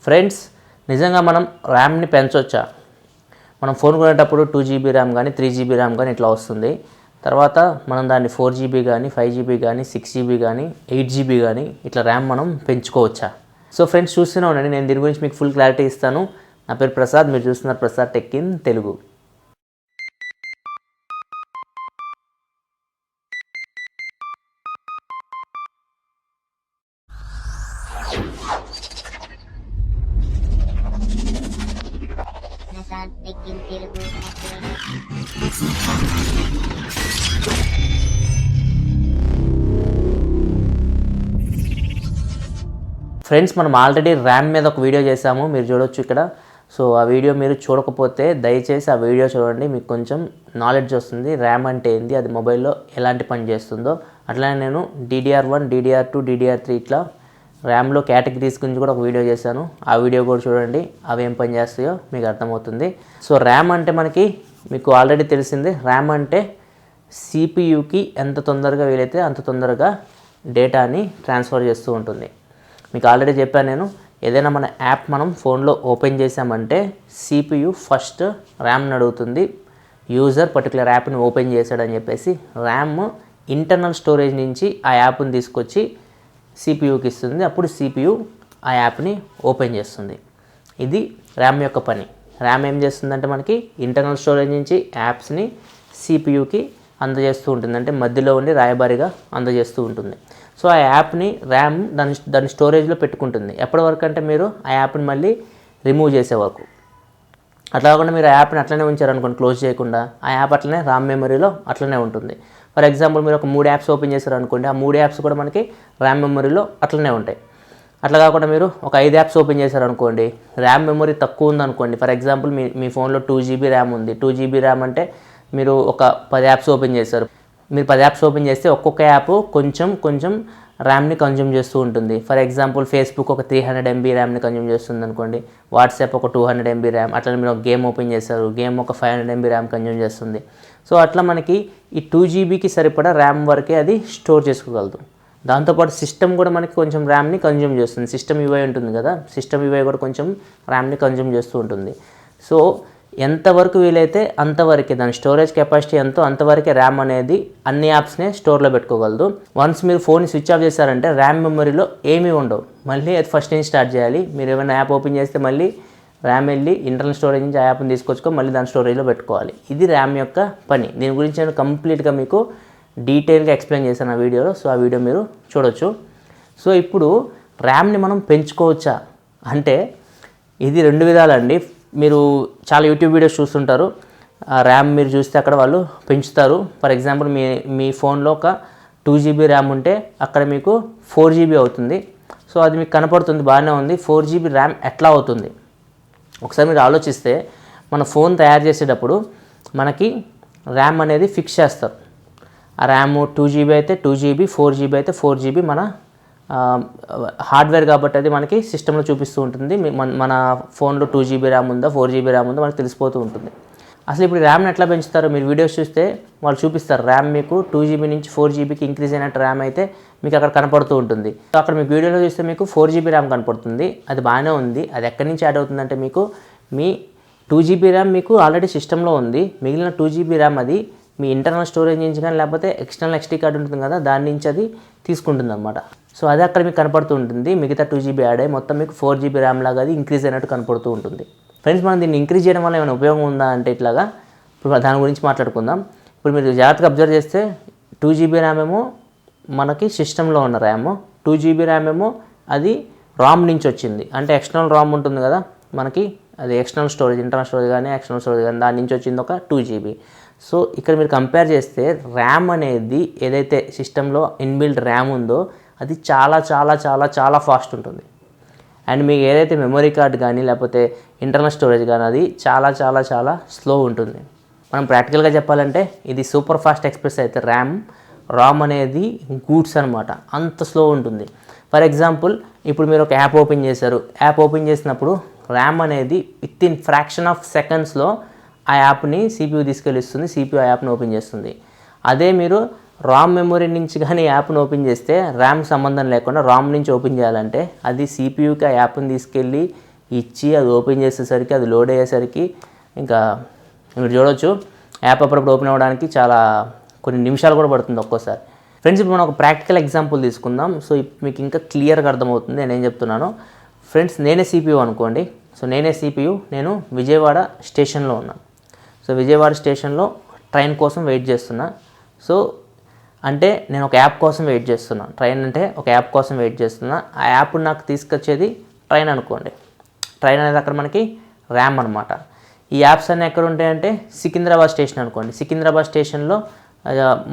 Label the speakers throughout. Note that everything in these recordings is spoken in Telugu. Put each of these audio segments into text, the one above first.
Speaker 1: ఫ్రెండ్స్, నిజంగా మనం ర్యామ్ని పెంచవచ్చా? మనం ఫోన్ కొనేటప్పుడు 2GB ర్యామ్ కానీ 3GB ర్యామ్ కానీ ఇట్లా వస్తుంది. తర్వాత మనం దాన్ని 4GB కానీ 5GB కానీ 6GB కానీ 8GB కానీ ఇట్లా ర్యామ్ మనం పెంచుకోవచ్చా? సో ఫ్రెండ్స్, చూస్తూనే ఉండండి. నేను దీని గురించి మీకు ఫుల్ క్లారిటీ ఇస్తాను. నా పేరు ప్రసాద్, మీరు చూస్తున్నారు Prasad tech in Telugu. Friends, మనం ఆల్రెడీ ర్యామ్ మీద ఒక వీడియో చేసాము, మీరు చూడొచ్చు ఇక్కడ. సో ఆ వీడియో మీరు చూడకపోతే దయచేసి ఆ వీడియో చూడండి, మీకు కొంచెం నాలెడ్జ్ వస్తుంది. ర్యామ్ అంటే ఏంది, అది మొబైల్లో ఎలాంటి పని చేస్తుందో. అట్లానే నేను DDR1, DDR2, DDR3 ఇట్లా ర్యామ్లో కేటగిరీస్ గురించి కూడా ఒక వీడియో చేశాను. ఆ వీడియో కూడా చూడండి, అవి ఏం పని చేస్తాయో మీకు అర్థమవుతుంది. సో ర్యామ్ అంటే మీకు ఆల్రెడీ తెలిసిందే. ర్యామ్ అంటే CPUకి ఎంత తొందరగా వీలైతే అంత తొందరగా డేటాని ట్రాన్స్ఫర్ చేస్తూ ఉంటుంది. మీకు ఆల్రెడీ చెప్పాను నేను, ఏదైనా మన యాప్ మనం ఫోన్లో ఓపెన్ చేసామంటే CPU ఫస్ట్ ర్యామ్ని అడుగుతుంది. యూజర్ పర్టికులర్ యాప్ని ఓపెన్ చేశాడని చెప్పేసి ర్యామ్ ఇంటర్నల్ స్టోరేజ్ నుంచి ఆ యాప్ని తీసుకొచ్చి CPUకి ఇస్తుంది. అప్పుడు CPU ఆ యాప్ని ఓపెన్ చేస్తుంది. ఇది ర్యామ్ యొక్క పని. ర్యామ్ ఏం చేస్తుందంటే మనకి ఇంటర్నల్ స్టోరేజ్ నుంచి యాప్స్ని CPUకి అందజేస్తూ ఉంటుంది. అంటే మధ్యలో ఉండి రాయబారిగా అందజేస్తూ ఉంటుంది. సో ఆ యాప్ని ర్యామ్ దాని స్టోరేజ్లో పెట్టుకుంటుంది. ఎప్పటి వరకు అంటే మీరు ఆ యాప్ని మళ్ళీ రిమూవ్ చేసే వరకు. అట్లా కాకుండా మీరు ఆ యాప్ని అట్లనే ఉంచారనుకోండి, క్లోజ్ చేయకుండా, ఆ యాప్ అట్లనే ర్యామ్ మెమరీలో అట్లనే ఉంటుంది. ఫర్ ఎగ్జాంపుల్, మీరు ఒక 3 యాప్స్ ఓపెన్ చేశారనుకోండి, ఆ 3 యాప్స్ కూడా మనకి ర్యామ్ మెమరీలో అట్లనే ఉంటాయి. అట్లా కాకుండా మీరు ఒక 5 యాప్స్ ఓపెన్ చేశారనుకోండి, ర్యామ్ మెమరీ తక్కువ ఉందనుకోండి. ఫర్ ఎగ్జాంపుల్, మీ ఫోన్లో 2GB ర్యామ్ ఉంది. 2GB ర్యామ్ అంటే మీరు ఒక 10 యాప్స్ ఓపెన్ చేశారు. మీరు 10 యాప్స్ ఓపెన్ చేస్తే ఒక్కొక్క యాప్ కొంచెం ర్యామ్ని కన్జ్యూమ్ చేస్తూ ఉంటుంది. ఫర్ ఎగ్జాంపుల్, ఫేస్బుక్ ఒక 300 MB ర్యామ్ని కన్జ్యూమ్ చేస్తుంది అనుకోండి. వాట్సాప్ ఒక 200 MB ర్యామ్. అట్లా మీరు ఒక గేమ్ ఓపెన్ చేశారు, గేమ్ ఒక 500 MB ర్యామ్ కన్జ్యూమ్ చేస్తుంది. సో అట్లా మనకి ఈ 2GBకి సరిపడా ర్యామ్ వరకే అది స్టోర్ చేసుకోగలదు. దాంతోపాటు సిస్టమ్ కూడా మనకి కొంచెం ర్యామ్ని కన్జ్యూమ్ చేస్తుంది. సిస్టమ్ UI ఉంటుంది కదా, సిస్టమ్ UI కూడా కొంచెం ర్యామ్ని కన్జ్యూమ్ చేస్తూ ఉంటుంది. సో ఎంతవరకు వీలైతే అంతవరకే, దాని స్టోరేజ్ కెపాసిటీ ఎంతో అంతవరకే ర్యామ్ అనేది అన్ని యాప్స్నే స్టోర్లో పెట్టుకోగలదు. వన్స్ మీరు ఫోన్ని స్విచ్ ఆఫ్ చేశారంటే ర్యామ్ మెమరీలో ఏమీ ఉండవు. మళ్ళీ అది ఫస్ట్ నుంచి స్టార్ట్ చేయాలి. మీరు ఏమైనా యాప్ ఓపెన్ చేస్తే మళ్ళీ ర్యామ్ వెళ్ళి ఇంటర్నల్ స్టోరేజ్ నుంచి ఆ యాప్ని తీసుకొచ్చుకో మళ్ళీ దాని స్టోరేజ్లో పెట్టుకోవాలి. ఇది ర్యామ్ యొక్క పని. దీని గురించి నేను కంప్లీట్గా మీకు డీటెయిల్గా ఎక్స్ప్లెయిన్ చేశాను ఆ వీడియోలో. సో ఆ వీడియో మీరు చూడొచ్చు. సో ఇప్పుడు ర్యామ్ని మనం పెంచుకోవచ్చా అంటే ఇది 2 విధాలండి. మీరు చాలా యూట్యూబ్ వీడియోస్ చూస్తుంటారు. ర్యామ్ మీరు చూస్తే అక్కడ వాళ్ళు పెంచుతారు. ఫర్ ఎగ్జాంపుల్, మీ ఫోన్లో ఒక 2GB ర్యామ్ ఉంటే అక్కడ మీకు 4GB అవుతుంది. సో అది మీకు కనపడుతుంది, బాగానే ఉంది. 4GB ర్యామ్ ఎట్లా అవుతుంది? ఒకసారి మీరు ఆలోచిస్తే, మన ఫోన్ తయారు చేసేటప్పుడు మనకి ర్యామ్ అనేది ఫిక్స్ చేస్తారు. ఆ ర్యామ్ 2GB అయితే 2GB, 4GB అయితే 4GB మన హార్డ్వేర్ కాబట్టి అది మనకి సిస్టంలో చూపిస్తూ ఉంటుంది. మన ఫోన్లో 2GB ర్యామ్ ఉందా 4GB ర్యామ్ ఉందా మనకు తెలిసిపోతూ ఉంటుంది. అసలు ఇప్పుడు ర్యామ్ని ఎట్లా పెంచుతారో మీరు వీడియోస్ చూస్తే వాళ్ళు చూపిస్తారు. ర్యామ్ మీకు 2GB నుంచి 4GBకి ఇంక్రీజ్ అయినట్టు ర్యామ్ అయితే మీకు అక్కడ కనపడుతూ ఉంటుంది. సో అక్కడ మీకు వీడియోలో చూస్తే మీకు 4GB ర్యామ్ కనపడుతుంది. అది బాగానే ఉంది. అది ఎక్కడి నుంచి యాడ్ అవుతుందంటే మీ 2GB ర్యామ్ మీకు ఆల్రెడీ సిస్టంలో ఉంది. మిగిలిన 2GB ర్యామ్ అది మీ ఇంటర్నల్ స్టోరేజ్ నుంచి కానీ లేకపోతే ఎక్స్టర్నల్ SD కార్డు ఉంటుంది కదా, దాని నుంచి అది తీసుకుంటుంది అన్నమాట. సో అది అక్కడ మీకు కనపడుతూ ఉంటుంది. మిగతా 2GB యాడ్ అయ్యి మొత్తం మీకు 4GB ర్యామ్ లాగా అది ఇంక్రీజ్ అయినట్టు కనపడుతూ ఉంటుంది. ఫ్రెండ్స్, మనం దీన్ని ఇంక్రీజ్ చేయడం వల్ల ఏమైనా ఉపయోగం ఉందా అంటే ఇట్లాగా ఇప్పుడు దాని గురించి మాట్లాడుకుందాం. ఇప్పుడు మీరు జాగ్రత్తగా అబ్జర్వ్ చేస్తే 2GB ర్యామ్ ఏమో మనకి సిస్టంలో ఉన్న ర్యామ్, 2GB ర్యామ్ ఏమో అది రామ్ నుంచి వచ్చింది. అంటే ఎక్స్టర్నల్ రామ్ ఉంటుంది కదా మనకి, అది ఎక్స్టర్నల్ స్టోరేజ్, ఇంటర్నల్ స్టోరేజ్ కానీ ఎక్స్టర్నల్ స్టోరేజ్ కానీ దాని నుంచి వచ్చింది ఒక 2GB. సో ఇక్కడ మీరు కంపేర్ చేస్తే ర్యామ్ అనేది ఏదైతే సిస్టంలో ఇన్బిల్డ్ ర్యామ్ ఉందో అది చాలా చాలా చాలా చాలా ఫాస్ట్ ఉంటుంది. అండ్ మీకు ఏదైతే మెమరీ కార్డ్ కానీ లేకపోతే ఇంటర్నల్ స్టోరేజ్ కానీ అది చాలా చాలా చాలా స్లో ఉంటుంది. మనం ప్రాక్టికల్గా చెప్పాలంటే ఇది సూపర్ ఫాస్ట్ ఎక్స్ప్రెస్ అయితే రామ్ అనేది గూడ్స్ అనమాట, అంత స్లో ఉంటుంది. ఫర్ ఎగ్జాంపుల్, ఇప్పుడు మీరు ఒక యాప్ ఓపెన్ చేశారు. యాప్ ఓపెన్ చేసినప్పుడు ర్యామ్ అనేది వితిన్ ఫ్రాక్షన్ ఆఫ్ సెకండ్స్లో ఆ యాప్ని CPU తీసుకెళ్ళిస్తుంది. CPU ఆ యాప్ని ఓపెన్ చేస్తుంది. అదే మీరు రామ్ మెమరీ నుంచి కానీ యాప్ని ఓపెన్ చేస్తే ర్యామ్ సంబంధం లేకుండా రామ్ నుంచి ఓపెన్ చేయాలంటే అది CPUకి ఆ యాప్ని తీసుకెళ్ళి ఇచ్చి అది ఓపెన్ చేసేసరికి అది లోడ్ అయ్యేసరికి ఇంకా మీరు చూడవచ్చు యాప్ అప్పుడప్పుడు ఓపెన్ అవ్వడానికి చాలా కొన్ని నిమిషాలు కూడా పడుతుంది ఒక్కోసారి. ఫ్రెండ్స్ ఇప్పుడు మనం ఒక ప్రాక్టికల్ ఎగ్జాంపుల్ తీసుకుందాం. సో మీకు ఇంకా క్లియర్గా అర్థమవుతుంది నేను ఏం చెప్తున్నాను. ఫ్రెండ్స్ నేనే CPU అనుకోండి. సో నేనే CPU, నేను విజయవాడ స్టేషన్లో ఉన్నాను. సో విజయవాడ స్టేషన్లో ట్రైన్ కోసం వెయిట్ చేస్తున్నా. సో అంటే నేను ఒక యాప్ కోసం వెయిట్ చేస్తున్నా. ట్రైన్ అంటే ఒక యాప్ కోసం వెయిట్ చేస్తున్నా. ఆ యాప్ నాకు తీసుకొచ్చేది ట్రైన్ అనుకోండి. ట్రైన్ అనేది అక్కడ మనకి ర్యామ్ అనమాట. ఈ యాప్స్ అన్నీ ఎక్కడ ఉంటాయంటే సికింద్రాబాద్ స్టేషన్ అనుకోండి. సికింద్రాబాద్ స్టేషన్లో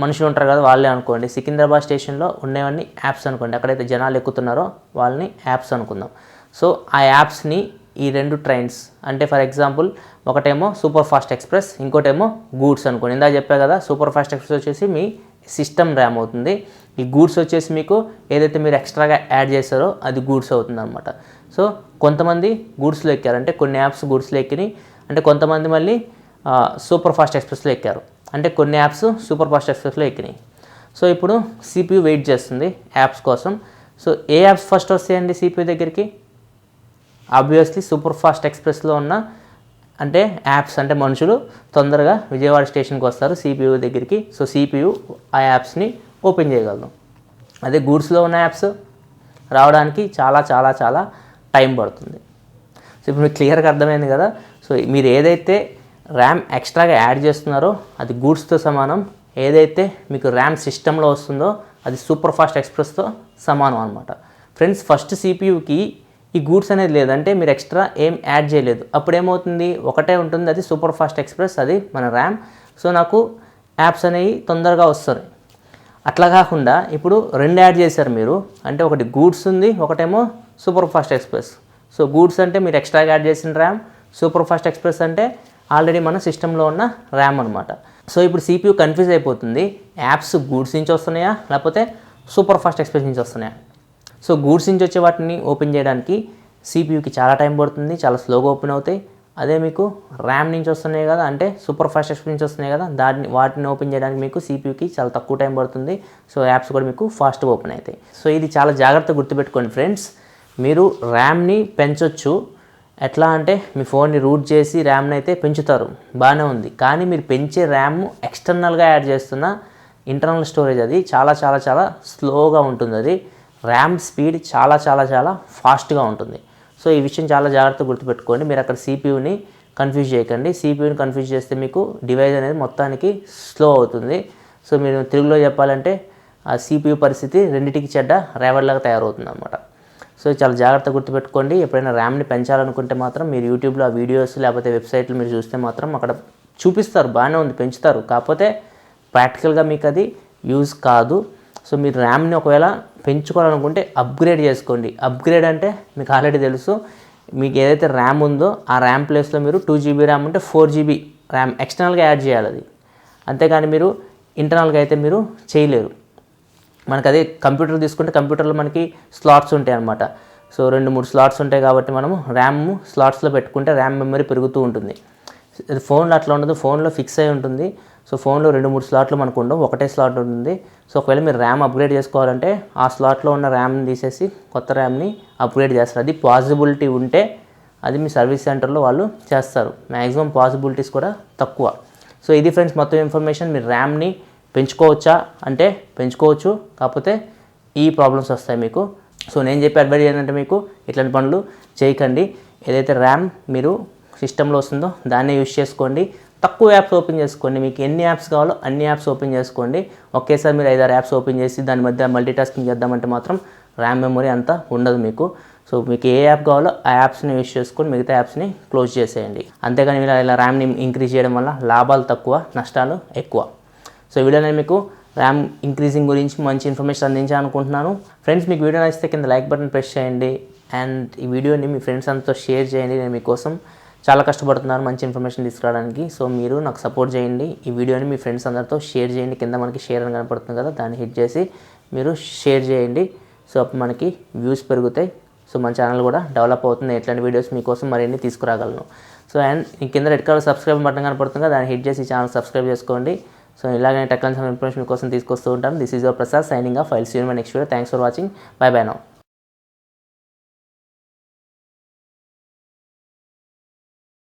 Speaker 1: మనుషులు ఉంటారు కదా, వాళ్ళే అనుకోండి. సికింద్రాబాద్ స్టేషన్లో ఉండేవన్నీ యాప్స్ అనుకోండి. ఎక్కడైతే జనాలు ఎక్కుతున్నారో వాళ్ళని యాప్స్ అనుకుందాం. సో ఆ యాప్స్ని ఈ 2 ట్రైన్స్ అంటే ఫర్ ఎగ్జాంపుల్ ఒకటేమో సూపర్ ఫాస్ట్ ఎక్స్ప్రెస్, ఇంకోటేమో గూడ్స్ అనుకోండి. ఇందాక చెప్పా కదా, సూపర్ ఫాస్ట్ ఎక్స్ప్రెస్ వచ్చేసి మీ సిస్టమ్ ర్యామ్ అవుతుంది. ఈ గూడ్స్ వచ్చేసి మీకు ఏదైతే మీరు ఎక్స్ట్రాగా యాడ్ చేస్తారో అది గూడ్స్ అవుతుంది అనమాట. సో కొంతమంది గూడ్స్లో ఎక్కారు, అంటే కొన్ని యాప్స్ గూడ్స్లో ఎక్కినాయి. అంటే కొంతమంది మళ్ళీ సూపర్ ఫాస్ట్ ఎక్స్ప్రెస్లో ఎక్కారు, అంటే కొన్ని యాప్స్ సూపర్ ఫాస్ట్ ఎక్స్ప్రెస్లో ఎక్కినాయి. సో ఇప్పుడు CPU వెయిట్ చేస్తుంది యాప్స్ కోసం. సో ఏ యాప్స్ ఫస్ట్ వస్తాయండి CPU దగ్గరికి? ఆబ్వియస్లీ సూపర్ ఫాస్ట్ ఎక్స్ప్రెస్లో ఉన్న అంటే యాప్స్ అంటే మనుషులు తొందరగా విజయవాడ స్టేషన్కి వస్తారు CPU దగ్గరికి. సో CPU ఆ యాప్స్ని ఓపెన్ చేయగలదు. అదే గూడ్స్లో ఉన్న యాప్స్ రావడానికి చాలా చాలా చాలా టైం పడుతుంది. సో ఇప్పుడు మీకు క్లియర్గా అర్థమైంది కదా. సో మీరు ఏదైతే ర్యామ్ ఎక్స్ట్రాగా యాడ్ చేస్తున్నారో అది గూడ్స్తో సమానం. ఏదైతే మీకు ర్యామ్ సిస్టంలో వస్తుందో అది సూపర్ ఫాస్ట్ ఎక్స్ప్రెస్తో సమానం అనమాట. ఫ్రెండ్స్ ఫస్ట్ CPUకి ఈ గూడ్స్ అనేది లేదంటే మీరు ఎక్స్ట్రా ఏం యాడ్ చేయలేదు. అప్పుడు ఏమవుతుంది, ఒకటే ఉంటుంది, అది సూపర్ ఫాస్ట్ ఎక్స్ప్రెస్, అది మన ర్యామ్. సో నాకు యాప్స్ అనేవి తొందరగా వస్తాయి. అట్లా కాకుండా ఇప్పుడు 2 యాడ్ చేశారు మీరు, అంటే ఒకటి గూడ్స్ ఉంది, ఒకటేమో super fast express. So goods అంటే మీరు ఎక్స్ట్రాగా యాడ్ చేసిన ర్యామ్, సూపర్ ఫాస్ట్ ఎక్స్ప్రెస్ అంటే ఆల్రెడీ మన సిస్టంలో ఉన్న ర్యామ్ అనమాట. సో ఇప్పుడు CPU కన్ఫ్యూజ్ అయిపోతుంది, యాప్స్ గూడ్స్ నుంచి వస్తున్నాయా లేకపోతే సూపర్ ఫాస్ట్ ఎక్స్ప్రెస్ నుంచి వస్తున్నాయా. సో గూడ్స్ నుంచి వచ్చే వాటిని ఓపెన్ చేయడానికి CPUకి చాలా టైం పడుతుంది, చాలా స్లోగా ఓపెన్ అవుతాయి. అదే మీకు ర్యామ్ నుంచి వస్తున్నాయి కదా, అంటే సూపర్ ఫాస్ట్ ఎక్స్ప్రెస్ నుంచి వస్తున్నాయి కదా, వాటిని ఓపెన్ చేయడానికి మీకు CPUకి చాలా తక్కువ టైం పడుతుంది. సో యాప్స్ కూడా మీకు ఫాస్ట్గా ఓపెన్ అవుతాయి. సో ఇది చాలా జాగ్రత్తగా గుర్తుపెట్టుకోండి ఫ్రెండ్స్. మీరు ర్యామ్ని పెంచొచ్చు, ఎట్లా అంటే మీ ఫోన్ని రూట్ చేసి ర్యామ్ని అయితే పెంచుతారు, బాగానే ఉంది. కానీ మీరు పెంచే ర్యామ్ ఎక్స్టర్నల్గా యాడ్ చేస్తున్న ఇంటర్నల్ స్టోరేజ్ అది చాలా చాలా చాలా స్లోగా ఉంటుంది. అది ర్యామ్ స్పీడ్ చాలా చాలా చాలా ఫాస్ట్గా ఉంటుంది. సో ఈ విషయం చాలా జాగ్రత్తగా గుర్తుపెట్టుకోండి. మీరు అక్కడ CPUని కన్ఫ్యూజ్ చేయకండి. CPUని కన్ఫ్యూజ్ చేస్తే మీకు డివైస్ అనేది మొత్తానికి స్లో అవుతుంది. సో మీరు తెలుగులో చెప్పాలంటే ఆ CPU పరిస్థితి రెండింటికి చెడ్డ రేవడ్లాగా తయారవుతుంది అన్నమాట. సో చాలా జాగ్రత్తగా గుర్తుపెట్టుకోండి. ఎప్పుడైనా ర్యామ్ని పెంచాలనుకుంటే మాత్రం మీరు యూట్యూబ్లో ఆ వీడియోస్ లేకపోతే వెబ్సైట్లు మీరు చూస్తే మాత్రం అక్కడ చూపిస్తారు, బాగానే ఉంది, పెంచుతారు. కాకపోతే ప్రాక్టికల్గా మీకు అది యూజ్ కాదు. సో మీరు ర్యామ్ని ఒకవేళ పెంచుకోవాలనుకుంటే అప్గ్రేడ్ చేసుకోండి. అప్గ్రేడ్ అంటే మీకు ఆల్రెడీ తెలుసు, మీకు ఏదైతే ర్యామ్ ఉందో ఆ ర్యామ్ ప్లేస్లో మీరు 2 GB ర్యామ్ ఉంటే 4 GB ర్యామ్ ఎక్స్టర్నల్గా యాడ్ చేయాలి అది. అంతేగాని మీరు ఇంటర్నల్గా అయితే మీరు చేయలేరు. మనకు అదే కంప్యూటర్ తీసుకుంటే కంప్యూటర్లో మనకి స్లాట్స్ ఉంటాయి అన్నమాట. సో 2-3 స్లాట్స్ ఉంటాయి కాబట్టి మనము ర్యామ్ స్లాట్స్లో పెట్టుకుంటే ర్యామ్ మెమరీ పెరుగుతూ ఉంటుంది. ఫోన్లో అట్లా ఉండదు, ఫోన్లో ఫిక్స్ అయి ఉంటుంది. సో ఫోన్లో 2-3 స్లాట్లు మనకు ఉండవు, ఒకటే స్లాట్ ఉంటుంది. సో ఒకవేళ మీరు ర్యామ్ అప్గ్రేడ్ చేసుకోవాలంటే ఆ స్లాట్లో ఉన్న ర్యామ్ని తీసేసి కొత్త ర్యామ్ని అప్గ్రేడ్ చేస్తారు. అది పాసిబిలిటీ ఉంటే అది మీ సర్వీస్ సెంటర్లో వాళ్ళు చేస్తారు. మ్యాక్సిమం పాసిబిలిటీస్ కూడా తక్కువ. సో ఇది ఫ్రెండ్స్ మొత్తం ఇన్ఫర్మేషన్. మీరు ర్యామ్ని పెంచుకోవచ్చా అంటే పెంచుకోవచ్చు, కాకపోతే ఈ ప్రాబ్లమ్స్ వస్తాయి మీకు. సో నేను చెప్పే అడ్వైజ్ ఏంటంటే మీకు ఇట్లాంటి పనులు చేయకండి. ఏదైతే ర్యామ్ మీరు సిస్టంలో వస్తుందో దాన్నే యూజ్ చేసుకోండి. తక్కువ యాప్స్ ఓపెన్ చేసుకోండి. మీకు ఎన్ని యాప్స్ కావాలో అన్ని యాప్స్ ఓపెన్ చేసుకోండి. ఒకేసారి మీరు 5-6 యాప్స్ ఓపెన్ చేసి దాని మధ్య మల్టీటాస్కింగ్ చేద్దామంటే మాత్రం ర్యామ్ మెమరీ అంతా ఉండదు మీకు. సో మీకు ఏ యాప్ కావాలో ఆ యాప్స్ని యూజ్ చేసుకొని మిగతా యాప్స్ని క్లోజ్ చేసేయండి. అంతేగాని మీరు ఇలా ర్యామ్ని ఇంక్రీజ్ చేయడం వల్ల లాభాలు తక్కువ, నష్టాలు ఎక్కువ. సో ఈ వీడియో నేను మీకు ర్యామ్ ఇంక్రీజింగ్ గురించి మంచి ఇన్ఫర్మేషన్ అందించాలనుకుంటున్నాను. ఫ్రెండ్స్ మీకు వీడియో నచ్చితే కింద లైక్ బటన్ ప్రెస్ చేయండి అండ్ ఈ వీడియోని మీ ఫ్రెండ్స్ అంతా షేర్ చేయండి. నేను మీకోసం చాలా కష్టపడుతున్నాను మంచి ఇన్ఫర్మేషన్ తీసుకురావడానికి. సో మీరు నాకు సపోర్ట్ చేయండి. ఈ వీడియోని మీ ఫ్రెండ్స్ అందరితో షేర్ చేయండి. కింద మనకి షేర్ అని కనపడుతుంది కదా, దాన్ని హిట్ చేసి మీరు షేర్ చేయండి. సో అప్పుడు మనకి వ్యూస్ పెరుగుతాయి. సో మన ఛానల్ కూడా డెవలప్ అవుతుంది. ఎట్లాంటి వీడియోస్ మీకోసం మరిన్ని తీసుకురాగలను. సో అండ్ కింద రెడ్ కలర్ సబ్స్క్రైబ్ బటన్ కనపడుతుంది కదా, దాన్ని హిట్ చేసి ఛానల్ సబ్స్క్రైబ్ చేసుకోండి. సో ఇలాగే టెక్నాలజీ ఇన్ఫర్మేషన్ కోసం తీసుకొస్తూ ఉంటాను. This is your Prasad signing off. I'll see you in my next video. Thanks for watching. Bye bye now.